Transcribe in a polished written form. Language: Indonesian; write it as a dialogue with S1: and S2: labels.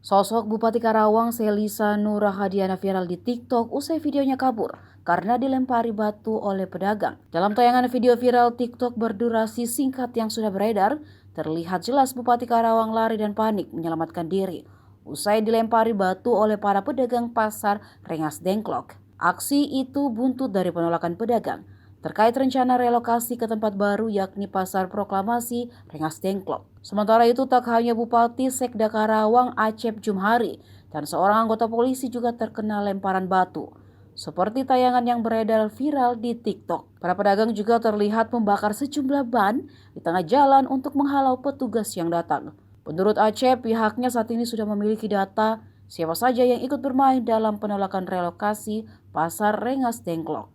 S1: Sosok Bupati Karawang Selisa Nurahadiana viral di TikTok usai videonya kabur karena dilempari batu oleh pedagang. Dalam tayangan video viral TikTok berdurasi singkat yang sudah beredar, terlihat jelas Bupati Karawang lari dan panik menyelamatkan diri usai dilempari batu oleh para pedagang pasar Rengas Dengklok. Aksi itu buntut dari penolakan pedagang terkait rencana relokasi ke tempat baru yakni Pasar Proklamasi Rengas Dengklok. Sementara itu tak hanya Bupati Sekda Karawang Acep Jumhari dan seorang anggota polisi juga terkena lemparan batu. Seperti tayangan yang beredar viral di TikTok. Para pedagang juga terlihat membakar sejumlah ban di tengah jalan untuk menghalau petugas yang datang. Menurut Acep, pihaknya saat ini sudah memiliki data siapa saja yang ikut bermain dalam penolakan relokasi Pasar Rengas Dengklok.